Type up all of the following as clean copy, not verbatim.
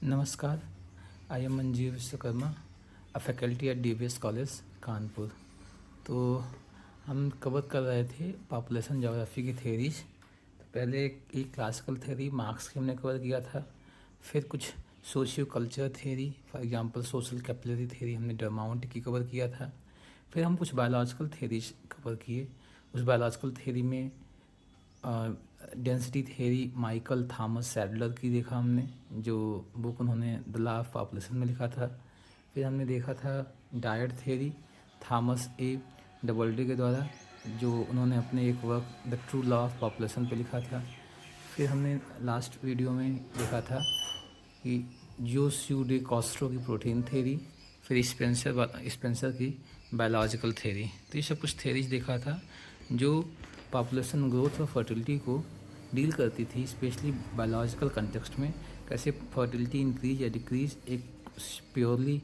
नमस्कार, I am Manjeev Vishwakarma, a faculty at DVS college Kanpur. तो हम कवर कर रहे थे पॉपुलेशन ज्योग्राफी की थेरीज। तो पहले एक क्लासिकल थेरी मार्क्स की हमने कवर किया था, फिर कुछ socio culture theory, for example social capillary theory हमने डरमाउंट की कवर किया था। फिर हम कुछ बायोलॉजिकल थेरीज कवर किए। उस बायोलॉजिकल थेरी में density theory Michael Thomas Sadler की देखा हमने, जो बुक उन्होंने द लॉ ऑफ पॉपुलेशन में लिखा था। फिर हमने देखा था डाइट थेरी थॉमस ए डबल्डी के द्वारा, जो उन्होंने अपने एक work the true law of population पे लिखा था। फिर हमने लास्ट वीडियो में देखा था कि जोस्यू डे कॉस्ट्रो की प्रोटीन थेरी, फिर स्पेंसर की बायोलॉजिकल थेरी। तो ये सब कुछ थेरीज देखा था जो पॉपुलेशन ग्रोथ और फर्टिलिटी को डील करती थी, स्पेशली बायोलॉजिकल कंटेक्स्ट में। कैसे फर्टिलिटी इंक्रीज या डिक्रीज एक प्योरली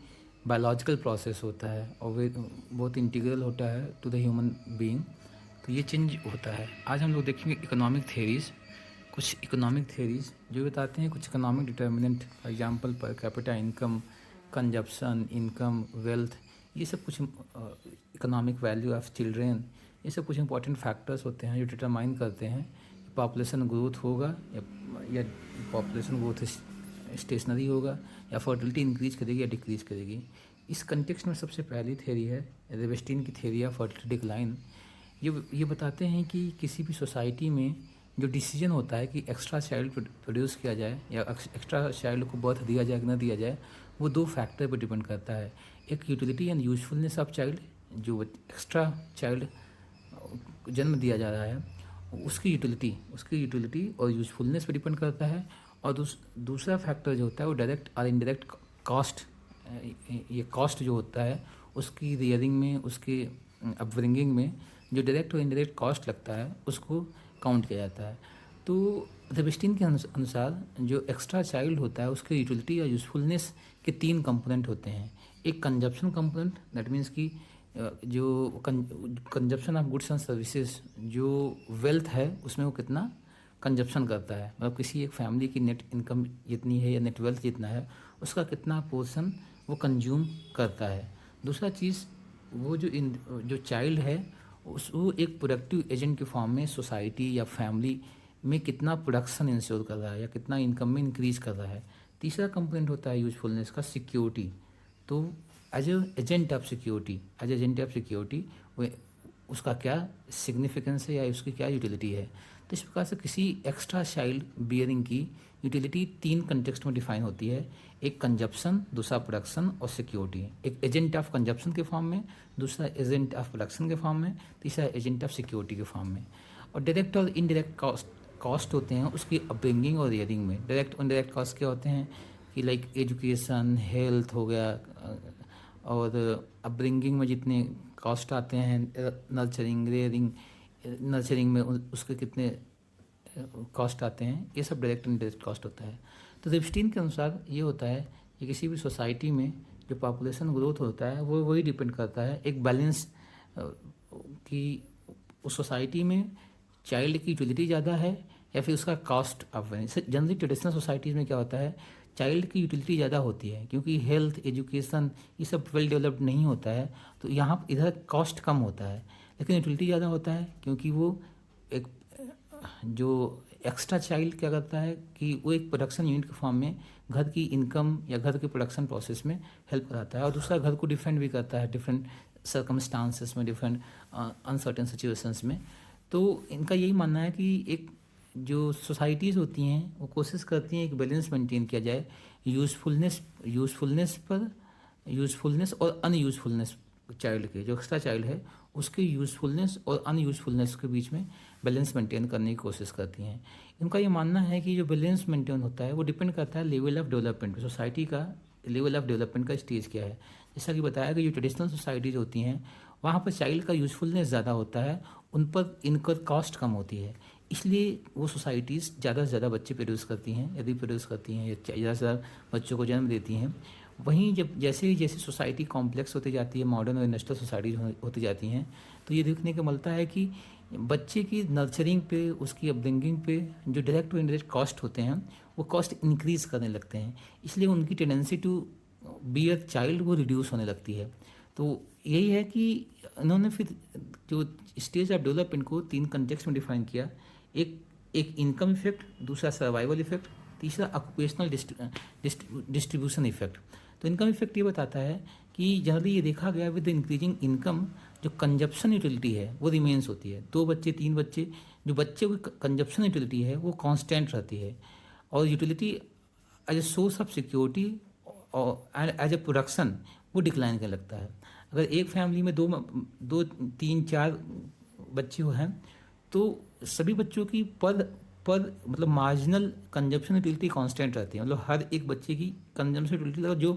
बायोलॉजिकल प्रोसेस होता है और वे बहुत इंटीग्रल होता है टू द ह्यूमन बीइंग। तो ये चेंज होता है। आज हम लोग देखेंगे इकोनॉमिक थेरीज, कुछ इकोनॉमिक थेरीज जो बताते हैं कुछ economic determinant, for example per capita income, consumption, income, wealth, ये सब कुछ इकोनॉमिक वैल्यू ऑफ चिल्ड्रेन, ये सब कुछ इंपॉर्टेंट फैक्टर्स होते हैं जो डिटरमाइन करते हैं कि पॉपुलेशन ग्रोथ होगा या पॉपुलेशन ग्रोथ स्टेशनरी होगा, या फर्टिलिटी इंक्रीज करेगी या डिक्रीज करेगी। इस कंटेक्स्ट में सबसे पहली थेरी है रेवेस्टीन की थेरी ऑफ फर्टिलिटी डिक्लाइन। ये बताते हैं कि किसी भी सोसाइटी में जो डिसीजन होता है कि एक्स्ट्रा चाइल्ड प्रोड्यूस किया जाए या एक्स्ट्रा चाइल्ड को बर्थ दिया जाए कि ना दिया जाए, वो दो फैक्टर पर डिपेंड करता है। एक utility and usefulness of child, जो एक्स्ट्रा चाइल्ड जन्म दिया जा रहा है उसकी यूटिलिटी और यूजफुलनेस पर डिपेंड करता है। और दूसरा फैक्टर जो होता है वो डायरेक्ट और इनडायरेक्ट कॉस्ट, ये कॉस्ट जो होता है उसकी रियरिंग में, उसके अपब्रिंगिंग में जो डायरेक्ट और इनडायरेक्ट कॉस्ट लगता है उसको काउंट किया जाता है। तो रेवेस्टीन के अनुसार जो एक्स्ट्रा चाइल्ड होता है उसके यूटिलिटी और यूजफुलनेस के तीन कंपोनेंट होते हैं। एक कंजप्शन कंपोनेंट, दैट मीन्स कि जो consumption of goods and services, जो वेल्थ है उसमें वो कितना कंजप्शन करता है, मतलब किसी एक फैमिली की नेट इनकम जितनी है या नेट वेल्थ जितना है उसका कितना पोर्शन वो कंज्यूम करता है। दूसरा चीज़ वो जो चाइल्ड है वो एक प्रोडक्टिव एजेंट के फॉर्म में सोसाइटी या फैमिली में कितना प्रोडक्शन इंश्योर कर रहा है या कितना इनकम में इंक्रीज़ कर रहा है। तीसरा कंपोनेंट होता है यूजफुलनेस का, सिक्योरिटी। तो एज एजेंट ऑफ सिक्योरिटी वो उसका क्या सिग्निफिकेंस है या उसकी क्या यूटिलिटी है। तो इस प्रकार से किसी एक्स्ट्रा चाइल्ड बियरिंग की यूटिलिटी तीन कंटेक्स्ट में डिफाइन होती है। एक कंजप्शन, दूसरा प्रोडक्शन और सिक्योरिटी। एक एजेंट ऑफ कंजप्शन के फॉर्म में, दूसरा एजेंट ऑफ प्रोडक्शन के फॉर्म में, तीसरा एजेंट ऑफ सिक्योरिटी के फॉर्म में। और डायरेक्ट और इनडायरेक्ट कॉस्ट होते हैं उसकी अपब्रिंगिंग और रियरिंग में। डायरेक्ट और इनडायरेक्ट कॉस्ट क्या होते हैं कि लाइक एजुकेशन, हेल्थ हो गया, और अपब्रिंगिंग में जितने कॉस्ट आते हैं, नर्चरिंग, रेयरिंग, नर्चरिंग में उसके कितने कॉस्ट आते हैं, ये सब डायरेक्ट एंड इनडायरेक्ट कॉस्ट होता है। तो रेवेस्टीन के अनुसार ये होता है कि किसी भी सोसाइटी में जो पॉपुलेशन ग्रोथ होता है वो वही डिपेंड करता है एक बैलेंस कि उस सोसाइटी में चाइल्ड की यूटिलिटी ज़्यादा है या फिर उसका cost of. Generally traditional societies में क्या होता है, चाइल्ड की यूटिलिटी ज़्यादा होती है क्योंकि हेल्थ, एजुकेशन ये सब वेल डेवलप्ड नहीं होता है, तो यहाँ इधर कॉस्ट कम होता है। लेकिन यूटिलिटी ज़्यादा होता है क्योंकि वो एक जो एक्स्ट्रा चाइल्ड क्या करता है कि वो एक प्रोडक्शन यूनिट के फॉर्म में घर की इनकम या घर के प्रोडक्शन प्रोसेस में हेल्प कराता है, और दूसरा घर को डिफेंड भी करता है डिफरेंट सर्कमस्टांसेस में, डिफरेंट अनसर्टेन सिचुएशंस में। तो इनका यही मानना है कि एक जो सोसाइटीज़ होती हैं वो कोशिश करती हैं एक बैलेंस मेंटेन किया जाए यूज़फुलनेस और अनयूज़फुलनेस चाइल्ड के, जो एक्स्ट्रा चाइल्ड है उसके यूज़फुलनेस और अनयूज़फुलनेस के बीच में बैलेंस मेंटेन करने की कोशिश करती हैं। इनका ये मानना है कि जो बैलेंस मेंटेन होता है वो डिपेंड करता है लेवल ऑफ डेवलपमेंट पे, सोसाइटी का लेवल ऑफ डेवलपमेंट का स्टेज क्या है। जैसा कि बताया कि जो ट्रेडिशनल सोसाइटीज़ होती हैं वहाँ पर चाइल्ड का यूज़फुलनेस ज़्यादा होता है, उन पर इनकर कॉस्ट कम होती है, इसलिए वो सोसाइटीज़ ज़्यादा से ज़्यादा बच्चे प्रोड्यूस करती हैं, यदि प्रोड्यूस करती हैं या ज़्यादा से ज़्यादा बच्चों को जन्म देती हैं। वहीं जब जैसे जैसे सोसाइटी कॉम्प्लेक्स होती जाती है, मॉडर्न और इंडस्ट्रियल सोसाइटीज होती जाती हैं, तो ये देखने को मिलता है कि बच्चे की नर्चरिंग पे, उसकी अपब्रिंगिंग पे जो डायरेक्ट और इनडायरेक्ट कॉस्ट होते हैं वो कॉस्ट इंक्रीज़ करने लगते हैं, इसलिए उनकी tendency to be a child वो रिड्यूस होने लगती है। तो यही है कि इन्होंने फिर जो स्टेज ऑफ डेवलपमेंट को 3 कंटेक्स्ट में डिफाइन किया। एक एक इनकम इफेक्ट, दूसरा सर्वाइवल इफेक्ट, तीसरा ऑक्यूपेशनल डिस्ट्रीब्यूशन इफेक्ट। तो इनकम इफेक्ट ये बताता है कि जनरली ये देखा गया विद इंक्रीजिंग इनकम जो कंजप्शन यूटिलिटी है वो रिमेंस होती है। 2 बच्चे 3 बच्चे, जो बच्चे की कंजप्शन यूटिलिटी है वो कांस्टेंट रहती है, और utility as a source of security और एज ए प्रोडक्शन वो डिक्लाइन करने लगता है। अगर एक फैमिली में दो 3-4 बच्चे हैं तो सभी बच्चों की पर मतलब मार्जिनल कंजप्शन यूटिलिटी कांस्टेंट रहती है। मतलब हर एक बच्चे की कंजप्शन यूटिलिटी जो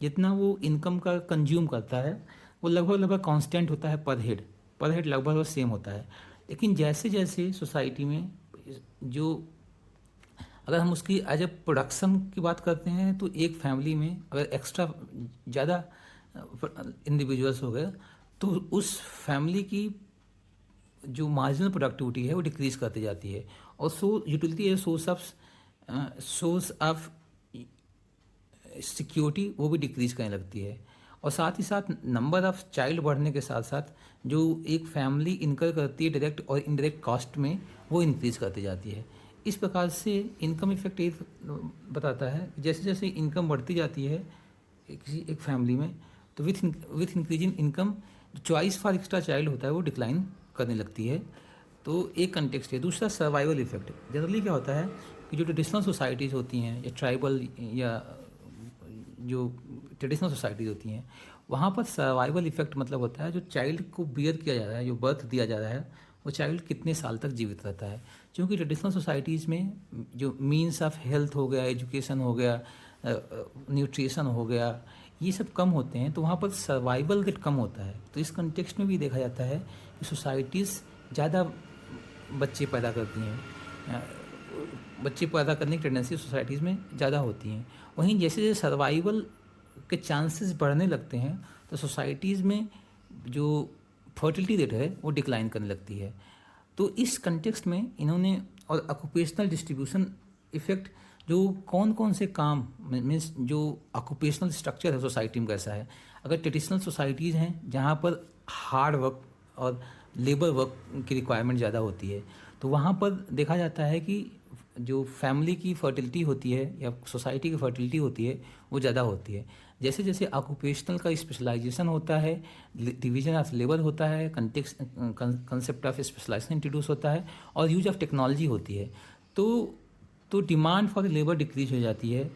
जितना वो इनकम का कंज्यूम करता है वो लगभग कांस्टेंट होता है, पर हेड लगभग सेम होता है। लेकिन जैसे जैसे सोसाइटी में जो अगर हम उसकी एज ए प्रोडक्शन की बात करते हैं तो एक फैमिली में अगर एक्स्ट्रा ज़्यादा इंडिविजुअल्स हो गए तो उस फैमिली की जो मार्जिनल प्रोडक्टिविटी है वो डिक्रीज करती जाती है, और utility as source of security वो भी डिक्रीज करने लगती है। और साथ ही साथ नंबर ऑफ चाइल्ड बढ़ने के साथ साथ जो एक फैमिली इनकर करती है डायरेक्ट और इनडायरेक्ट कॉस्ट में वो इंक्रीज करती जाती है। इस प्रकार से इनकम इफेक्ट एक बताता है कि जैसे जैसे इनकम बढ़ती जाती है किसी एक फैमिली में तो with increasing income choice for extra child होता है वो डिक्लाइन करने लगती है। तो एक कंटेक्स्ट है। दूसरा सर्वाइवल इफेक्ट। जनरली क्या होता है कि जो ट्रेडिशनल सोसाइटीज़ होती हैं या ट्राइबल या जो ट्रेडिशनल सोसाइटीज़ होती हैं वहाँ पर सर्वाइवल इफेक्ट मतलब होता है जो चाइल्ड को बियर किया जा रहा है, जो बर्थ दिया जा रहा है, वो चाइल्ड कितने साल तक जीवित रहता है। क्योंकि ट्रेडिशनल सोसाइटीज़ में जो मीन्स ऑफ हेल्थ हो गया, एजुकेशन हो गया, न्यूट्रिशन हो गया, ये सब कम होते हैं, तो वहाँ पर सर्वाइवल रेट कम होता है। तो इस कंटेक्स्ट में भी देखा जाता है कि सोसाइटीज़ ज़्यादा बच्चे पैदा करती हैं, बच्चे पैदा करने की टेंडेंसी सोसाइटीज़ में ज़्यादा होती हैं। वहीं जैसे जैसे सर्वाइवल के चांसेस बढ़ने लगते हैं तो सोसाइटीज़ में जो फर्टिलिटी रेट है वो डिक्लाइन करने लगती है। तो इस कंटेक्स्ट में इन्होंने और ऑक्यूपेशनल डिस्ट्रीब्यूशन इफेक्ट जो कौन कौन से काम मीन्स जो ऑक्यूपेशनल स्ट्रक्चर है सोसाइटी में कैसा है। अगर ट्रेडिशनल सोसाइटीज़ हैं जहाँ पर हार्ड वर्क और लेबर वर्क की रिक्वायरमेंट ज़्यादा होती है तो वहाँ पर देखा जाता है कि जो फैमिली की फर्टिलिटी होती है या सोसाइटी की फर्टिलिटी होती है वो ज़्यादा होती है। जैसे जैसे ऑक्यूपेशनल का स्पेशलाइजेशन होता है, डिवीजन ऑफ लेबर होता है, कंसेप्ट ऑफ स्पेशलाइजेशन इंट्रोड्यूस होता है और यूज ऑफ टेक्नोलॉजी होती है, तो डिमांड फॉर लेबर डिक्रीज हो जाती है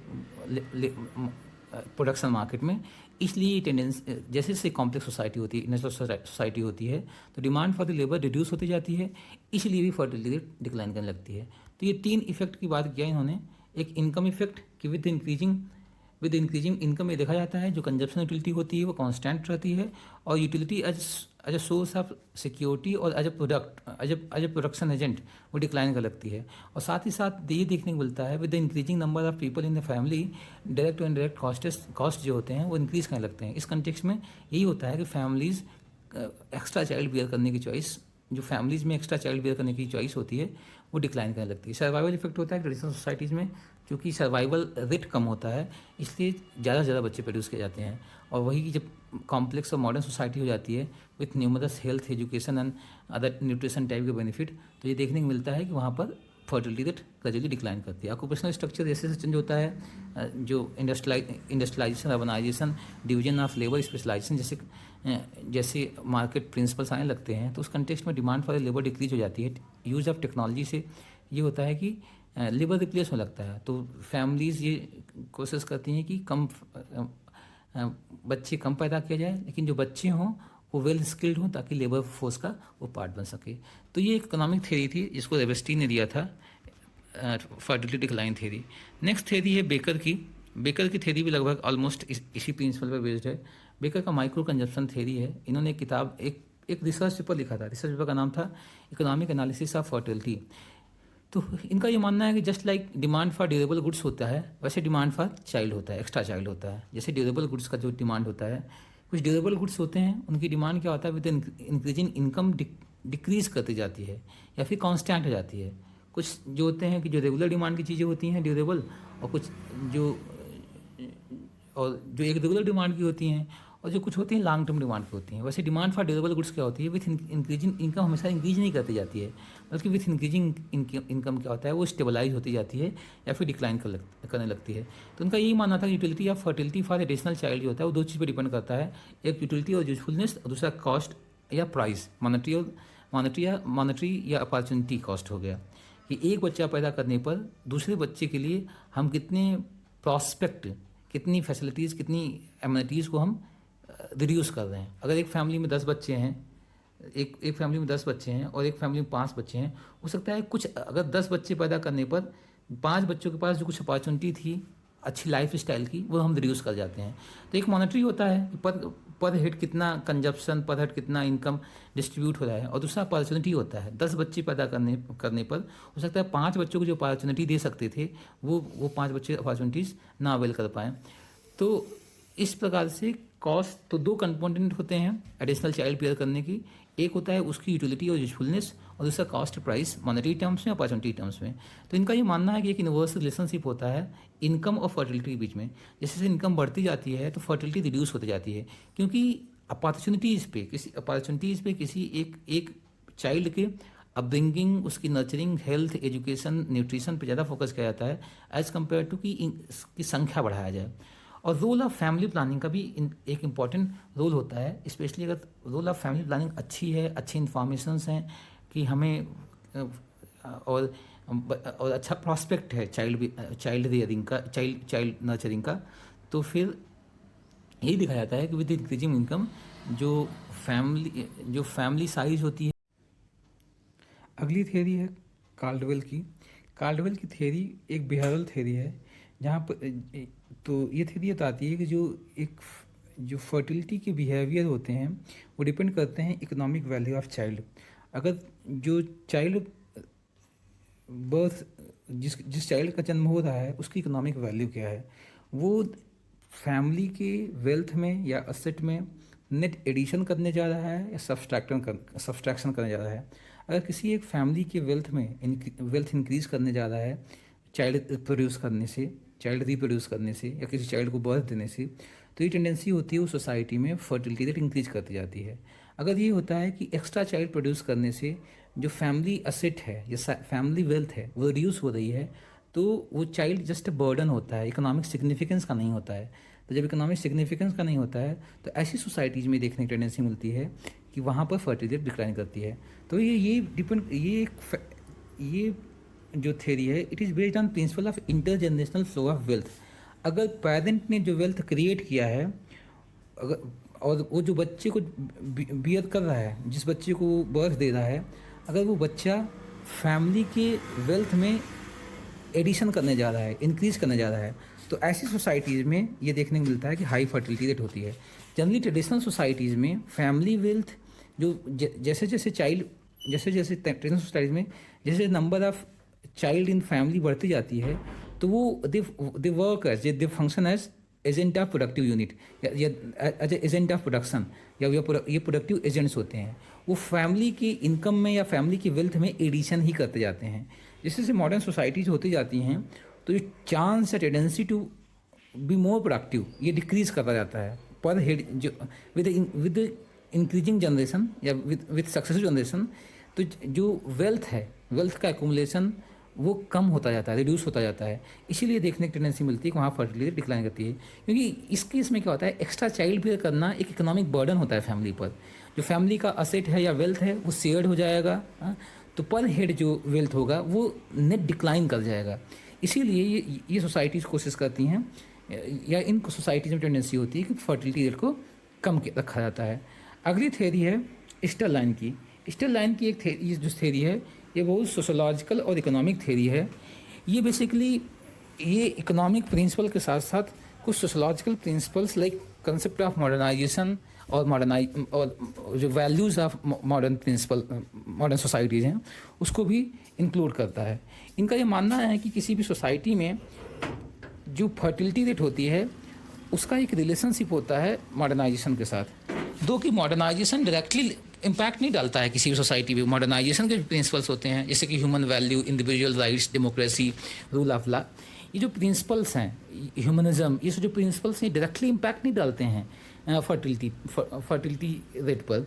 प्रोडक्शन मार्केट में। इसलिए टेंडेंस जैसे जैसे कॉम्प्लेक्स सोसाइटी होती है, इंडस्ट्रियल सोसाइटी होती है, तो demand for the labour reduce होती जाती है, इसलिए भी फर्टिलिटी डिक्लाइन करने लगती है। तो ये 3 इफेक्ट की बात किया इन्होंने। एक इनकम इफेक्ट कि विद इंक्रीजिंग इनकम में देखा जाता है जो कंजप्शन यूटिलिटी होती है वो कांस्टेंट रहती है, और utility as a source of security और एज ए प्रोडक्शन एजेंट वो डिक्लाइन कर लगती है। और साथ ही साथ ये देखने को मिलता है with the increasing number of people in the family direct और इनडायरेक्ट कॉस्ट जो होते हैं वो इंक्रीज करने लगते हैं। इस कंटेक्स्ट में यही होता है कि फैमिलीज़ एक्स्ट्रा चाइल्ड बियर करने की चॉइस, जो फैमिलीज़ में एक्स्ट्रा चाइल्ड बियर करने की चॉइस होती है वो डिक्लाइन करने लगती है। सर्वाइवल इफेक्ट होता है ट्रेडिशनल सोसाइटीज़ में, क्योंकि सर्वाइवल रेट कम होता है इसलिए ज़्यादा से ज़्यादा बच्चे प्रोड्यूस किए जाते हैं। और वही जब कॉम्प्लेक्स और मॉडर्न सोसाइटी हो जाती है with numerous health, education and other nutrition type के बेनिफिट, तो ये देखने को मिलता है कि वहाँ पर फर्टिलिटी रेट ग्रेजुअली डिक्लाइन करती है। ऑक्यूपेशनल स्ट्रक्चर जैसे जैसे चेंज होता है, जो industrialisation, urbanisation, division of labour, specialisation जैसे मार्केट प्रिंसिपल्स आने लगते हैं तो उस कंटेक्स्ट में डिमांड फॉर लेबर डिक्रीज हो जाती है। यूज ऑफ टेक्नोलॉजी से ये होता है कि लेबर रिप्लेस होने लगता है, तो फैमिलीज़ ये कोशिश करती हैं कि बच्चे कम पैदा किया जाए, लेकिन जो बच्चे हों वो वेल स्किल्ड हों ताकि लेबर फोर्स का वो पार्ट बन सके। तो ये इकोनॉमिक थ्योरी थी जिसको रेबस्टीन ने दिया था, fertility decline theory. Next theory है बेकर की थ्योरी भी लगभग ऑलमोस्ट इसी प्रिंसिपल पर बेस्ड है। बेकर का माइक्रो कंजप्शन थ्योरी है। इन्होंने एक किताब एक रिसर्च पेपर लिखा था, रिसर्च पेपर का नाम था इकोनॉमिक एनालिसिस ऑफ फर्टिलिटी। तो इनका ये मानना है कि just like demand for durable goods होता है वैसे डिमांड फॉर चाइल्ड होता है, एक्स्ट्रा चाइल्ड होता है। जैसे ड्यूरेबल गुड्स का जो डिमांड होता है, कुछ ड्यूरेबल गुड्स होते हैं उनकी डिमांड क्या होता है विद इंक्रीजिंग इनकम डिक्रीज करती जाती है या फिर कांस्टेंट हो जाती है। कुछ जो होते हैं कि जो रेगुलर डिमांड की चीज़ें होती हैं ड्यूरेबल, और कुछ जो एक रेगुलर डिमांड की होती हैं, और जो कुछ होती हैं लॉन्ग टर्म डिमांड की होती हैं। वैसे डिमांड फॉर ड्यूरेबल गुड्स क्या होती है, विथ इंक्रीजिंग इनकम हमेशा इंक्रीज नहीं करती जाती है, बल्कि विथ इंक्रीजिंग इनकम क्या होता है, वो स्टेबलाइज होती जाती है या फिर डिक्लाइन करने लगती है। तो उनका यही मानना था कि यूटिलिटी या फर्टिलिटी फॉर एडिशनल चाइल्ड जो होता है वो दो चीज़ पर डिपेंड करता है, एक यूटिलिटी और यूजफुलनेस, और दूसरा कॉस्ट या प्राइस, मॉनेटरी या अपॉर्चुनिटी कॉस्ट हो गया, कि एक बच्चा पैदा करने पर दूसरे बच्चे के लिए हम कितने प्रॉस्पेक्ट, कितनी फैसिलिटीज़, कितनी एमिनिटीज़ को हम रिड्यूस कर रहे हैं। अगर एक फैमिली में 10 बच्चे हैं, एक फैमिली में 10 बच्चे हैं और एक फैमिली में 5 बच्चे हैं, हो सकता है कुछ, अगर 10 बच्चे पैदा करने पर 5 बच्चों के पास जो कुछ अपॉर्चुनिटी थी अच्छी लाइफ स्टाइल की, वो हम रिड्यूस कर जाते हैं। तो एक मॉनेटरी होता है कि पर हेड कितना कंजप्शन, पर हेड कितना इनकम डिस्ट्रीब्यूट हो रहा है, और दूसरा अपॉर्चुनिटी होता है। 10 बच्चे पैदा करने पर हो सकता है 5 बच्चों को जो अपॉर्चुनिटी दे सकते थे वो 5 बच्चे अपॉर्चुनिटीज़ ना अवेल कर पाएँ। तो इस प्रकार से कॉस्ट, तो दो कंपोनेंट होते हैं एडिशनल चाइल्ड पेयर करने की, एक होता है उसकी यूटिलिटी और यूजफुलनेस, और दूसरा कॉस्ट प्राइस मॉनेटरी टर्म्स में, अपॉर्चुनिटी टर्म्स में। तो इनका ये मानना है कि एक यूनिवर्सल रिलेशनशिप होता है इनकम और फर्टिलिटी के बीच में। जैसे जैसे इनकम बढ़ती जाती है तो फर्टिलिटी रिड्यूस होती जाती है, क्योंकि अपॉर्चुनिटीज़ पे किसी एक चाइल्ड के अपब्रिंगिंग, उसकी नर्चरिंग, हेल्थ, एजुकेशन, न्यूट्रिशन पे ज़्यादा फोकस किया जाता है एज़ कम्पेयर टू कि इसकी संख्या बढ़ाया जाए। और रोल ऑफ फैमिली प्लानिंग का भी एक इम्पॉर्टेंट रोल होता है, स्पेशली अगर रोल ऑफ फैमिली प्लानिंग अच्छी है, अच्छी इन्फॉर्मेशंस हैं कि हमें और अच्छा प्रॉस्पेक्ट है चाइल्ड रियरिंग का, चाइल्ड नर्चरिंग का, तो फिर यही दिखाया जाता है कि विद इंक्रीजिंग इनकम जो फैमिली साइज होती है। अगली थ्योरी है काल्डवेल की थ्योरी एक बिहेवियरल थ्योरी है, जहाँ पर तो ये थ्योरी बताती है कि जो फर्टिलिटी के बिहेवियर होते हैं वो डिपेंड करते हैं इकोनॉमिक वैल्यू ऑफ चाइल्ड। अगर जो चाइल्ड बर्थ जिस चाइल्ड का जन्म हो रहा है उसकी इकोनॉमिक वैल्यू क्या है, वो फैमिली के वेल्थ में या असेट में नेट एडिशन करने जा रहा है या सब्सट्रैक्शन करने जा रहा है। अगर किसी एक फैमिली के वेल्थ इंक्रीज करने जा रहा है चाइल्ड रिप्रोड्यूस करने से या किसी चाइल्ड को बर्थ देने से, तो ये टेंडेंसी होती है उस सोसाइटी में फर्टिलिटी रेट इंक्रीज करती जाती है। अगर ये होता है कि एक्स्ट्रा चाइल्ड प्रोड्यूस करने से जो फैमिली असेट है या फैमिली वेल्थ है वो रिड्यूस हो रही है, तो वो चाइल्ड जस्ट बर्डन होता है, इकोनॉमिक सिग्निफिकेंस का नहीं होता है। तो जब इकोनॉमिक सिग्निफिकेंस का नहीं होता है तो ऐसी सोसाइटीज़ में देखने की टेंडेंसी मिलती है कि वहाँ पर फर्टिलिटी रेट डिक्लाइन करती है। तो ये जो थ्योरी है it is based on principle of intergenerational flow of wealth. अगर पेरेंट ने जो वेल्थ क्रिएट किया है, अगर और वो जो बच्चे को बियर कर रहा है, जिस बच्चे को वो बर्थ दे रहा है, अगर वो बच्चा फैमिली के वेल्थ में एडिशन करने जा रहा है, इंक्रीज करने जा रहा है, तो ऐसी सोसाइटीज़ में ये देखने को मिलता है कि हाई फर्टिलिटी रेट होती है। जनरली ट्रेडिशनल सोसाइटीज़ में फैमिली वेल्थ जो जैसे ट्रेडिशनल सोसाइटीज़ में जैसे number of child in family बढ़ती जाती है, तो वो they work as they function as agent of productive unit या एज एजेंट ऑफ प्रोडक्शन, या ये प्रोडक्टिव एजेंट्स होते हैं। वो फैमिली की इनकम में या फैमिली की वेल्थ में एडिशन ही करते जाते हैं। जैसे जैसे मॉडर्न सोसाइटीज़ होती जाती हैं तो ये चांस या tendency to be more productive ये डिक्रीज करता जाता है पर हेड, जो विद इंक्रीजिंग जनरेशन या विद सक्सेसफुल जनरेशन, तो जो वेल्थ का एकुमुलेशन वो कम होता जाता है, रिड्यूस होता जाता है। इसीलिए देखने की टेंडेंसी मिलती है कि वहाँ फर्टिलिटी डिक्लाइन करती है, क्योंकि इस केस में क्या होता है, एक्स्ट्रा चाइल्ड बेयर करना एक इकोनॉमिक बर्डन होता है फैमिली पर। जो फैमिली का असेट है या वेल्थ है वो शेयर्ड हो जाएगा, तो पर हेड जो वेल्थ होगा वो नेट डिक्लाइन कर जाएगा। इसीलिए ये सोसाइटीज़ कोशिश करती हैं या इन सोसाइटीज़ में टेंडेंसी होती है कि फर्टिलिटी रेट को कम रखा जाता है। अगली थ्योरी है स्टरलाइन की एक जो थ्योरी है ये बहुत सोशोलॉजिकल और इकोनॉमिक थ्योरी है। ये बेसिकली ये इकोनॉमिक प्रिंसिपल के साथ साथ कुछ sociological principles like concept of modernisation और जो वैल्यूज़ ऑफ मॉडर्न सोसाइटीज़ हैं उसको भी इंक्लूड करता है। इनका ये मानना है कि किसी भी सोसाइटी में जो फर्टिलिटी रेट होती है उसका एक रिलेशनशिप होता है मॉडर्नाइजेशन के साथ, दो कि मॉडर्नाइजेशन डायरेक्टली इम्पैक्ट नहीं डालता है किसी भी सोसाइटी पे। मॉडर्नाइजेशन के जो प्रिंसिपल्स होते हैं, जैसे कि human value, individual rights, democracy, rule of law, ये जो प्रिंसिपल्स हैं, ह्यूमनिज्म, ये जो प्रिंसिपल्स हैं डायरेक्टली इम्पैक्ट नहीं डालते हैं फर्टिलिटी रेट पर,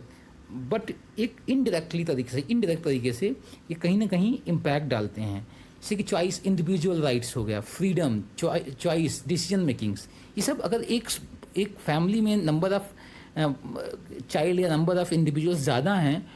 बट एक इनडायरेक्ट तरीके से ये कहीं ना कहीं इम्पैक्ट डालते हैं। जैसे कि चॉइस, इंडिविजुअल राइट्स हो गया, फ्रीडम, चॉइस, डिसीजन मेकिंग्स, ये सब अगर एक फैमिली में नंबर ऑफ चाइल्ड या नंबर ऑफ इंडिविजुअल्स ज़्यादा हैं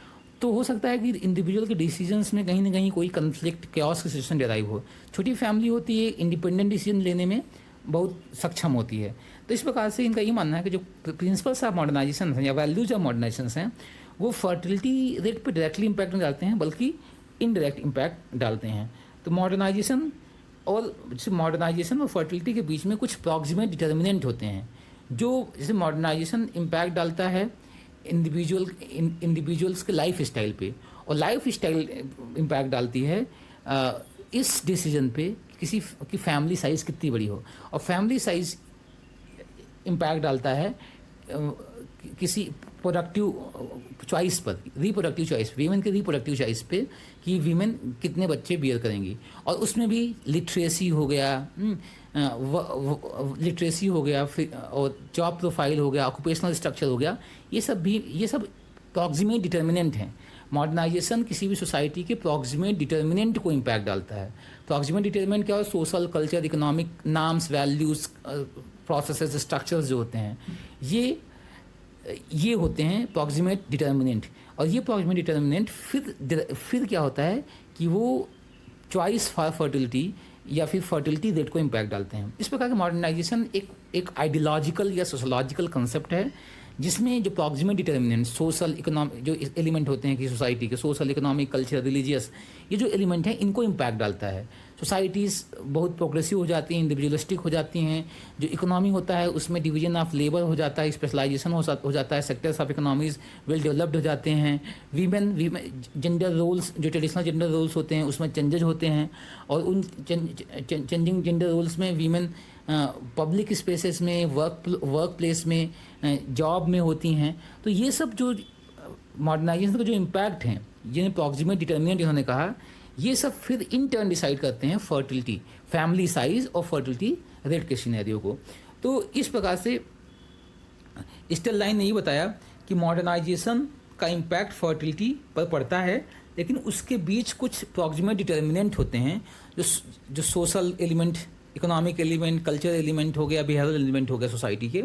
तो हो सकता है कि इंडिविजुअल के डिसीजंस में कहीं ना कहीं कोई कन्फ्लिक्ट, कैओस की सिचुएशन डेराइव हो। छोटी फैमिली होती है, इंडिपेंडेंट डिसीजन लेने में बहुत सक्षम होती है। तो इस प्रकार से इनका ये मानना है कि जो प्रिंसिपल्स ऑफ मॉडर्नाइजेशन हैं या वैल्यूज ऑफ मॉडर्नाइजेशन हैं वो फर्टिलिटी रेट पर डायरेक्टली इम्पैक्ट नहीं डालते हैं बल्कि इनडायरेक्ट इम्पैक्ट डालते हैं। तो मॉडर्नाइजेशन और फर्टिलिटी के बीच में कुछ प्रॉक्सिमेट डिटर्मिनेंट होते हैं जो, जैसे मॉडर्नाइजेशन इम्पैक्ट डालता है इंडिविजुअल्स के लाइफ स्टाइल पे, और लाइफ स्टाइल इम्पैक्ट डालती है इस डिसीजन पे किसी की फैमिली साइज़ कितनी बड़ी हो, और फैमिली साइज़ इम्पैक्ट डालता है किसी प्रोडक्टिव चॉइस पर, रिप्रोडक्टिव चॉइस, वीमेन के रिप्रोडक्टिव चॉइस पे कि वीमेन कितने बच्चे बियर करेंगी। और उसमें भी लिटरेसी हो गया, लिटरेसी हो गया, फिर और जॉब प्रोफाइल हो गया, ऑक्यूपेशनल स्ट्रक्चर हो गया, ये सब प्रॉक्सिमेट डिटर्मिनेंट हैं। मॉडर्नाइजेशन किसी भी सोसाइटी के प्रॉक्सिमेट डिटर्मिनेंट को इम्पैक्ट डालता है। प्रॉक्सिमेट डिटर्मिनेंट क्या हो? Social, culture, economic, norms, values, processes, structures जो होते हैं ये होते हैं प्रॉक्सिमेट डिटर्मिनेंट। और ये प्रॉक्सिमेट डिटर्मिनेंट फिर क्या होता है कि वो चॉइस फॉर फर्टिलिटी या फिर फर्टिलिटी रेट को इम्पैक्ट डालते हैं। इस प्रकार का मॉडर्नाइजेशन एक आइडियोलॉजिकल या सोशोलॉजिकल कंसेप्ट है जिसमें जो प्रॉक्सिमेट डिटर्मिनेंट, सोशल, इकोनॉमिक जो एलिमेंट होते हैं कि सोसाइटी के, सोशल, इकोनॉमिक, कल्चर, रिलीजियस, ये जो एलिमेंट हैं इनको इम्पैक्ट डालता है। सोसाइटीज़ बहुत प्रोग्रेसिव हो जाती हैं, इंडिविजुअलिस्टिक हो जाती हैं। जो इकोनॉमी होता है उसमें डिवीजन ऑफ लेबर हो जाता है, स्पेशलाइजेशन हो जाता है, sectors of economies well developed हो जाते हैं। वीमेन जेंडर रोल्स, जो ट्रेडिशनल जेंडर रोल्स होते हैं उसमें चेंजेज होते हैं, और उन चेंजिंग जेंडर रोल्स में वीमेन पब्लिक स्पेसेस में, वर्क प्लेस में, जॉब में होती हैं। तो ये सब जो मॉडर्नाइजेशन का जो इम्पैक्ट हैं, जिन्हें प्रॉक्सिमेट डिटर्मिनेंट इन्होंने कहा, ये सब फिर इन टर्न डिसाइड करते हैं फर्टिलिटी, फैमिली साइज और फर्टिलिटी रेट के सिनेरियो को। तो इस प्रकार से स्टेरलाइन ने ये बताया कि मॉडर्नाइजेशन का इम्पैक्ट फर्टिलिटी पर पड़ता है, लेकिन उसके बीच कुछ प्रॉक्सिमेट डिटर्मिनेंट होते हैं जो social element, economic element, culture element हो गया, बिहेवियरल एलिमेंट हो गया सोसाइटी के,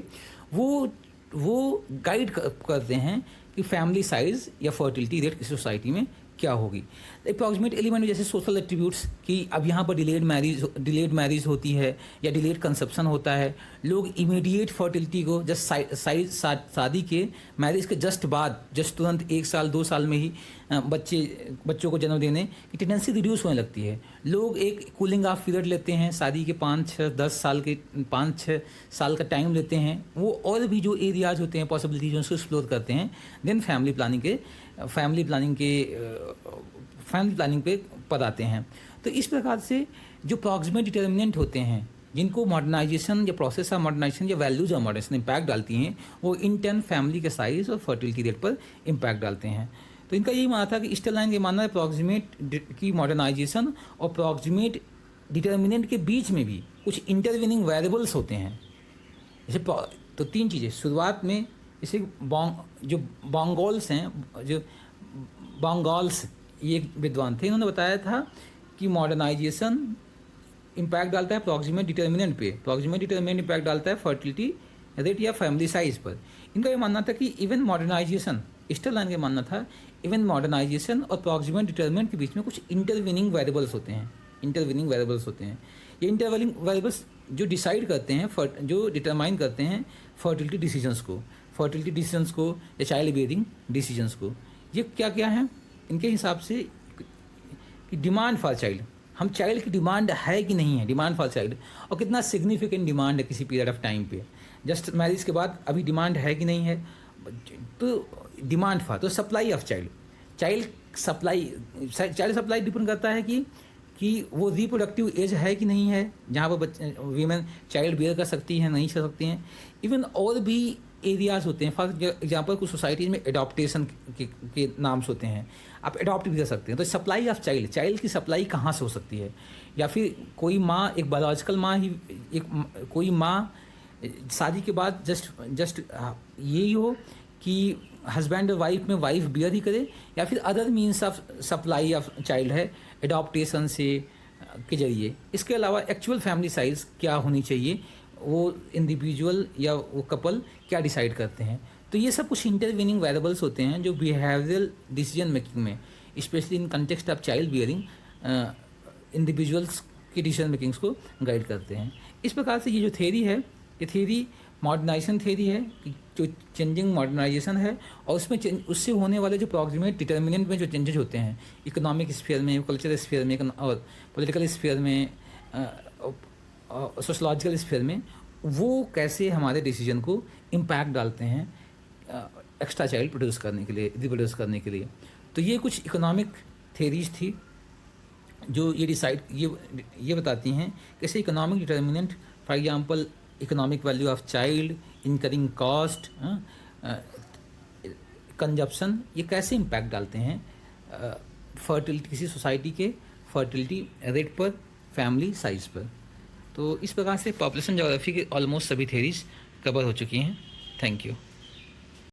वो गाइड करते हैं कि फैमिली साइज या फर्टिलिटी रेट किसी सोसाइटी में क्या होगी। अप्रॉक्सीमेट एलिमेंट जैसे सोशल एट्रीब्यूट्स कि अब यहाँ पर डिलेड मैरिज होती है या डिलेड कंसेप्शन होता है। लोग इमीडिएट फर्टिलिटी को जस्ट शादी के, मैरिज के जस्ट तुरंत 1 साल 2 साल में ही बच्चों को जन्म देने की टेंडेंसी रिड्यूस होने लगती है। लोग एक कूलिंग ऑफ पीरियड लेते हैं, शादी के 5-6 साल का टाइम लेते हैं। वो और भी जो एरियाज होते हैं, पॉसिबिलिटीज उसको एक्सप्लोर करते हैं, देन फैमिली प्लानिंग पे पद आते हैं। तो इस प्रकार से जो प्रॉक्सिमेट डिटर्मिनेंट होते हैं जिनको मॉडर्नाइजेशन या प्रोसेस ऑफ मॉडर्नाइजेशन या वैल्यूज ऑफ मॉडर्नाइजेशन इम्पैक्ट डालती हैं, वो इन टर्न फैमिली के साइज और फर्टिलिटी रेट पर इम्पैक्ट डालते हैं। तो इनका यही मानना था कि स्टेरलाइन के मानना है प्रॉक्सिमेट की मॉडर्नाइजेशन और प्रॉक्सिमेट डिटर्मिनेंट के बीच में भी कुछ इंटरविनिंग वेरिएबल्स होते हैं। जैसे तो 3 चीज़ें शुरुआत में, जैसे जो बंगाल्स ये एक विद्वान थे, इन्होंने बताया था कि मॉडर्नाइजेशन इम्पैक्ट डालता है प्रॉक्सिमेट डिटर्मिनेंट पे, प्रॉक्सिमेट डिटर्मिनेंट इम्पैक्ट डालता है फर्टिलिटी रेट या फैमिली साइज पर। इनका ये मानना था कि इवन मॉडर्नाइजेशन, स्टेरलाइन का मानना था इवन मॉडर्नाइजेशन और प्रॉक्सिमेट डिटर्मिनेंट के बीच में कुछ इंटरविनिंग वेरिएबल्स होते हैं। ये इंटरविनिंग वेरिएबल्स जो डिसाइड करते हैं, जो डिटरमाइन करते हैं फर्टिलिटी डिसीजंस को या चाइल्ड बेयरिंग डिसीजंस को। ये क्या क्या है इनके हिसाब से कि डिमांड फॉर चाइल्ड, हम चाइल्ड की डिमांड है कि नहीं है, डिमांड फॉर चाइल्ड, और कितना सिग्निफिकेंट डिमांड है किसी पीरियड ऑफ टाइम पे, जस्ट मैरिज के बाद अभी डिमांड है कि नहीं है। तो डिमांड फॉर, तो supply of child supply depend करता है कि कि वो रिप्रोडक्टिव एज है कि नहीं है, जहाँ पर वीमेन चाइल्ड बेयर कर सकती हैं, नहीं कर सकती हैं। इवन और भी एरियाज़ होते हैं, फॉर एग्जांपल कुछ सोसाइटीज़ में एडॉप्टेशन के नाम्स होते हैं, आप एडॉप्ट भी कर सकते हैं। तो सप्लाई ऑफ चाइल्ड की सप्लाई कहाँ से हो सकती है, या फिर कोई माँ, एक बायोलॉजिकल माँ ही, कोई माँ शादी के बाद जस्ट यही हो कि हस्बैंड और वाइफ में वाइफ बियर ही करे, या फिर other means of supply of child है एडॉप्टेशन से के जरिए। इसके अलावा एक्चुअल फैमिली साइज़ क्या होनी चाहिए, वो इंडिविजुअल या वो कपल क्या डिसाइड करते हैं। तो ये सब कुछ इंटरवीनिंग वेरिएबल्स होते हैं जो बिहेवियरल डिसीजन मेकिंग में, specially in context of child bearing, individuals की डिसीजन मेकिंग्स को गाइड करते हैं। इस प्रकार से ये जो थ्योरी है, ये थ्योरी मॉडर्नाइजेशन थ्योरी है, जो चेंजिंग मॉडर्नाइजेशन है, और उसमें उससे होने वाले जो प्रॉक्सिमेट डिटर्मिनेंट में जो चेंजेज होते हैं इकोनॉमिक स्फीयर में, कल्चरल स्फीयर में और पॉलिटिकल स्फीयर में, सोशलॉजिकल स्फीयर में, वो कैसे हमारे डिसीजन को इम्पैक्ट डालते हैं एक्स्ट्रा चाइल्ड प्रोड्यूस करने के लिए, रिप्रोड्यूस करने के लिए। तो ये कुछ इकोनॉमिक थेरीज थी जो ये बताती हैं कैसे economic determinant, for example economic value of child, incurring cost, consumption, ये कैसे इम्पैक्ट डालते हैं फर्टिलिटी, किसी सोसाइटी के फर्टिलिटी रेट पर, फैमिली साइज़ पर। तो इस प्रकार से पॉपुलेशन ज्योग्राफी के ऑलमोस्ट सभी थेरीज कवर हो चुकी हैं। Thank you.